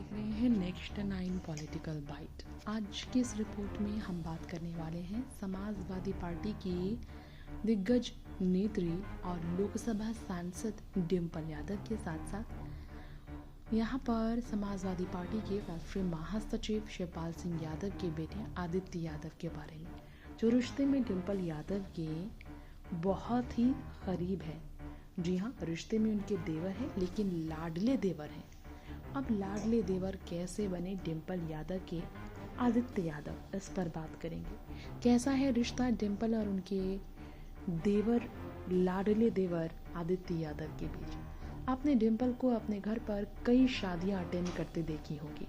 देख रहे हैं नेक्स्ट 9 पॉलिटिकल बाइट। आज की इस रिपोर्ट में हम बात करने वाले हैं समाजवादी पार्टी की दिग्गज नेत्री और लोकसभा सांसद डिम्पल यादव के साथ साथ यहाँ पर समाजवादी पार्टी के राष्ट्रीय महासचिव शिवपाल सिंह यादव के बेटे आदित्य यादव के बारे में, जो रिश्ते में डिम्पल यादव के बहुत ही करीब है। जी हाँ, रिश्ते में उनके देवर हैं, लेकिन लाडले देवर हैं। अब लाडले देवर कैसे बने डिम्पल यादव के आदित्य यादव, इस पर बात करेंगे। कैसा है रिश्ता डिम्पल और उनके देवर लाडले देवर आदित्य यादव के बीच। आपने डिम्पल को अपने घर पर कई शादियां अटेंड करते देखी होगी,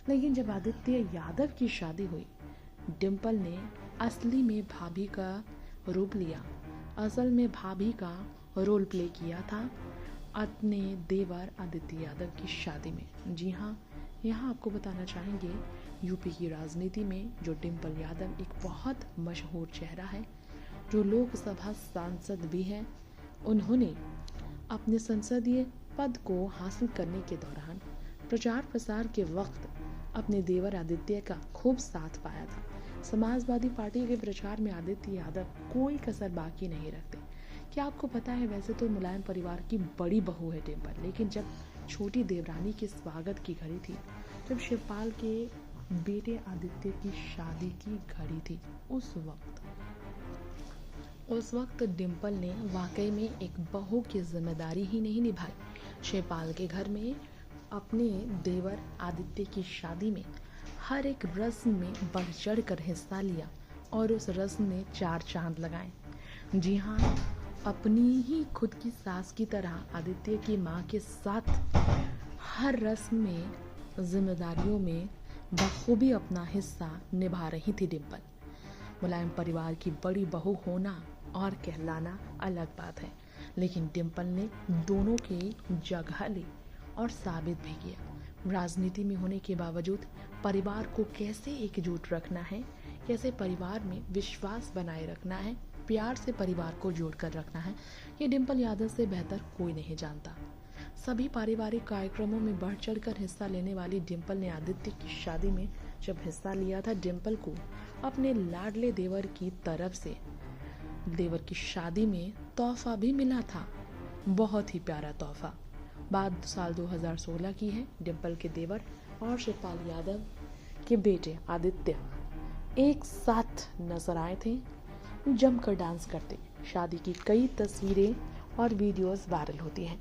लेकिन जब आदित्य यादव की शादी हुई, डिम्पल ने असली में भाभी का रूप लिया, असल में भाभी का रोल प्ले किया था अपने देवर आदित्य यादव की शादी में। जी हाँ, यहाँ आपको बताना चाहेंगे यूपी की राजनीति में जो डिम्पल यादव एक बहुत मशहूर चेहरा है, जो लोकसभा सांसद भी है। उन्होंने अपने संसदीय पद को हासिल करने के दौरान प्रचार प्रसार के वक्त अपने देवर आदित्य का खूब साथ पाया था। समाजवादी पार्टी के प्रचार में आदित्य यादव कोई कसर बाकी नहीं रखते। क्या आपको पता है, वैसे तो मुलायम परिवार की बड़ी बहू है डिम्पल, लेकिन जब छोटी देवरानी के स्वागत की घड़ी थी, जब शिवपाल के बेटे आदित्य की शादी की घड़ी थी, उस वक्त डिम्पल ने वाकई में एक बहू की जिम्मेदारी ही नहीं निभाई। शिवपाल के घर में अपने देवर आदित्य की शादी में हर एक रस्म में बढ़ चढ़ कर हिस्सा लिया और उस रस्म में 4 चांद लगाए। जी हाँ, अपनी ही खुद की सास की तरह आदित्य की माँ के साथ हर रस्म में, जिम्मेदारियों में बखूबी अपना हिस्सा निभा रही थी डिम्पल। मुलायम परिवार की बड़ी बहू होना और कहलाना अलग बात है, लेकिन डिम्पल ने दोनों की जगह ली और साबित भी किया। राजनीति में होने के बावजूद परिवार को कैसे एकजुट रखना है, कैसे परिवार में विश्वास बनाए रखना है, प्यार से परिवार को जोड़कर रखना है, ये डिम्पल यादव से बेहतर कोई नहीं जानता। सभी पारिवारिक कार्यक्रमों में बढ़ चढ़कर हिस्सा लेने वाली डिम्पल ने आदित्य की शादी में जब हिस्सा लिया था, डिम्पल को अपने लाडले देवर की तरफ से देवर की शादी में तोहफा भी मिला था, बहुत ही प्यारा तोहफा। बात साल 2016 की है। डिम्पल के देवर और शिवपाल यादव के बेटे आदित्य एक साथ नजर आए थे, जमकर डांस करते। शादी की कई तस्वीरें और वीडियोस वायरल होती हैं।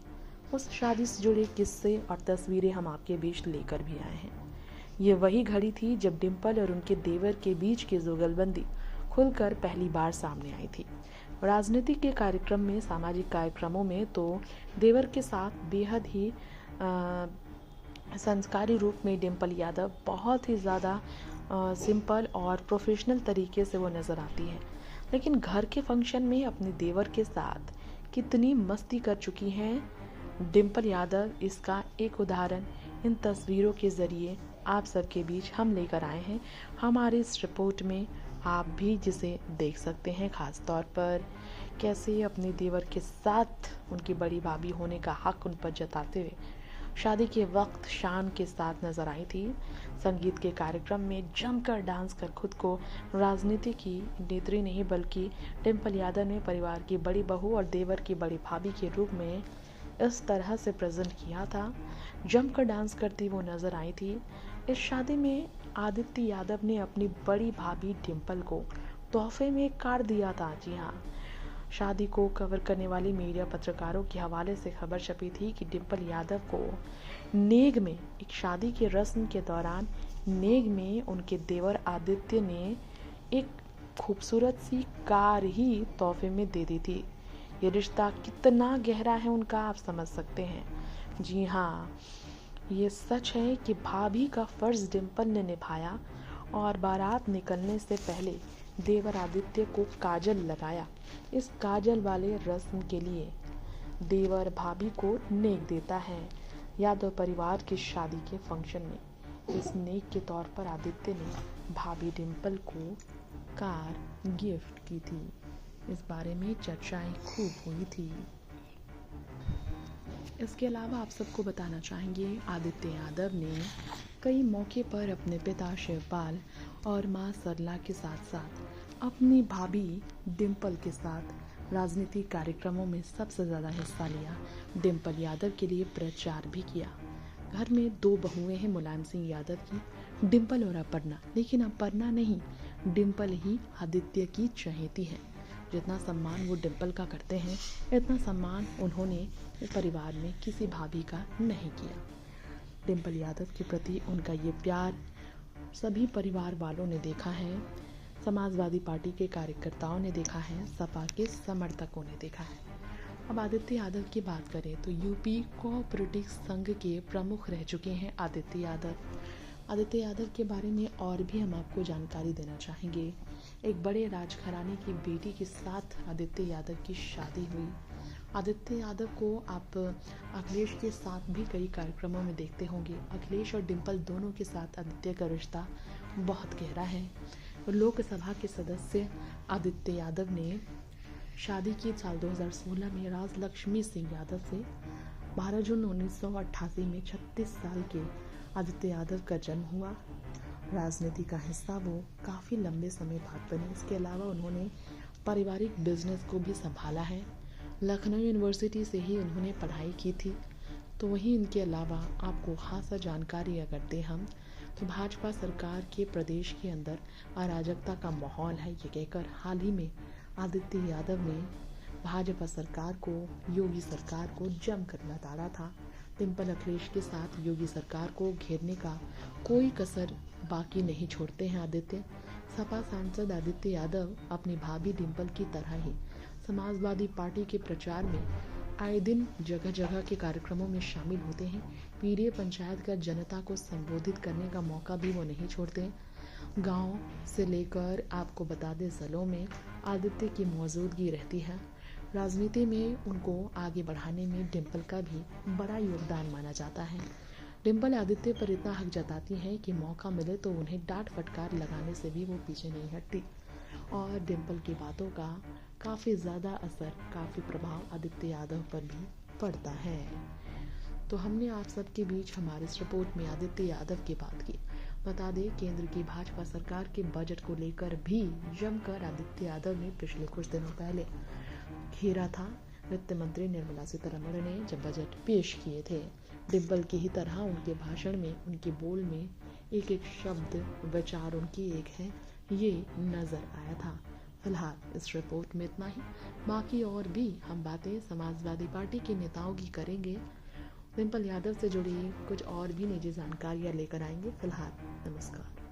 उस शादी से जुड़े किस्से और तस्वीरें हम आपके बीच लेकर भी आए हैं। ये वही घड़ी थी जब डिम्पल और उनके देवर के बीच की जुगलबंदी खुलकर पहली बार सामने आई थी। राजनीति के कार्यक्रम में, सामाजिक कार्यक्रमों में तो देवर के साथ बेहद ही संस्कारी रूप में डिम्पल यादव बहुत ही ज़्यादा सिंपल और प्रोफेशनल तरीके से वो नज़र आती है, लेकिन घर के फंक्शन में अपने देवर के साथ कितनी मस्ती कर चुकी हैं डिम्पल यादव, इसका एक उदाहरण इन तस्वीरों के ज़रिए आप सबके बीच हम लेकर आए हैं हमारी इस रिपोर्ट में। आप भी जिसे देख सकते हैं, ख़ास तौर पर कैसे अपने देवर के साथ उनकी बड़ी भाभी होने का हक उन पर जताते हुए शादी के वक्त शान के साथ नजर आई थी। संगीत के कार्यक्रम में जमकर डांस कर खुद को राजनीति की नेत्री नहीं बल्कि डिम्पल यादव ने परिवार की बड़ी बहू और देवर की बड़ी भाभी के रूप में इस तरह से प्रेजेंट किया था। जमकर डांस करती वो नजर आई थी। इस शादी में आदित्य यादव ने अपनी बड़ी भाभी डिम्पल को तोहफे में एक कार्ड दिया था। जी हाँ, शादी को कवर करने वाली मीडिया पत्रकारों के हवाले से खबर छपी थी कि डिम्पल यादव को नेग में, एक शादी की रस्म के दौरान नेग में उनके देवर आदित्य ने एक खूबसूरत सी कार ही तोहफे में दे दी थी। ये रिश्ता कितना गहरा है उनका, आप समझ सकते हैं। जी हाँ, ये सच है कि भाभी का फर्ज डिम्पल ने निभाया और बारात निकलने से पहले देवर आदित्य को काजल लगाया। इस काजल वाले रस्म के लिए देवर भाभी को नेक देता है। यादव परिवार की शादी के फंक्शन में इस नेक के तौर पर आदित्य ने भाभी डिम्पल को कार गिफ्ट की थी। इस बारे में चर्चाएं खूब हुई थी। इसके अलावा आप सबको बताना चाहेंगे, आदित्य यादव ने कई मौके पर अपने पिता शिवपाल और मां सरला के साथ साथ अपनी भाभी डिम्पल के साथ राजनीतिक कार्यक्रमों में सबसे ज़्यादा हिस्सा लिया। डिम्पल यादव के लिए प्रचार भी किया। घर में 2 बहुएं हैं मुलायम सिंह यादव की, डिम्पल और अपर्णा। लेकिन अपर्णा नहीं, डिम्पल ही आदित्य की चहेती है। जितना सम्मान वो डिम्पल का करते हैं, इतना सम्मान उन्होंने परिवार में किसी भाभी का नहीं किया। डिम्पल यादव के प्रति उनका ये प्यार सभी परिवार वालों ने देखा है, समाजवादी पार्टी के कार्यकर्ताओं ने देखा है, सपा के समर्थकों ने देखा है। अब आदित्य यादव की बात करें तो यूपी कोऑपरेटिव संघ के प्रमुख रह चुके हैं आदित्य यादव। आदित्य यादव के बारे में और भी हम आपको जानकारी देना चाहेंगे। एक बड़े राजघराने की बेटी के साथ आदित्य यादव की शादी हुई। आदित्य यादव को आप अखिलेश के साथ भी कई कार्यक्रमों में देखते होंगे। अखिलेश और डिम्पल दोनों के साथ आदित्य का रिश्ता बहुत गहरा है। लोकसभा के सदस्य आदित्य यादव ने शादी की साल 2016 में राजलक्ष्मी सिंह यादव से। 12 जून 1988 में 36 साल के आदित्य यादव का जन्म हुआ। राजनीति का हिस्सा वो काफ़ी लंबे समय बाद बने। इसके अलावा उन्होंने पारिवारिक बिजनेस को भी संभाला है। लखनऊ यूनिवर्सिटी से ही उन्होंने पढ़ाई की थी। तो वहीं इनके अलावा आपको खासा जानकारी अगर दें हम, तो भाजपा सरकार के प्रदेश के अंदर अराजकता का माहौल है, ये कहकर हाल ही में आदित्य यादव ने भाजपा सरकार को, योगी सरकार को जमकर नकारा था। डिम्पल अखिलेश के साथ योगी सरकार को घेरने का कोई कसर बाकी नहीं छोड़ते हैं आदित्य। सपा सांसद आदित्य यादव अपनी भाभी डिम्पल की तरह ही समाजवादी पार्टी के प्रचार में आए दिन जगह जगह के कार्यक्रमों में शामिल होते हैं। पीड़िय पंचायत का जनता को संबोधित करने का मौका भी वो नहीं छोड़ते। गांव से लेकर आपको बता दें जिलों में आदित्य की मौजूदगी रहती है। राजनीति में उनको आगे बढ़ाने में डिम्पल का भी बड़ा योगदान माना जाता है। डिम्पल आदित्य पर इतना हक जताती हैं कि मौका मिले तो उन्हें डांट फटकार लगाने से भी वो पीछे नहीं हटती। और डिम्पल की बातों का काफ़ी ज़्यादा असर, काफ़ी प्रभाव आदित्य यादव पर भी पड़ता है। तो हमने आप सबके बीच हमारे इस रिपोर्ट में आदित्य यादव की बात की। बता दें, केंद्र की भाजपा सरकार के बजट को लेकर भी जमकर आदित्य यादव ने पिछले कुछ दिनों पहले घेरा था। वित्त मंत्री निर्मला सीतारमण ने जब बजट पेश किए थे, डिम्पल की ही तरह उनके भाषण में, उनके बोल में एक एक शब्द, विचार उनकी एक है, ये नज़र आया था। फिलहाल इस रिपोर्ट में इतना ही। बाकी और भी हम बातें समाजवादी पार्टी के नेताओं की करेंगे। डिम्पल यादव से जुड़ी कुछ और भी निजी जानकारियाँ लेकर आएंगे। फिलहाल नमस्कार।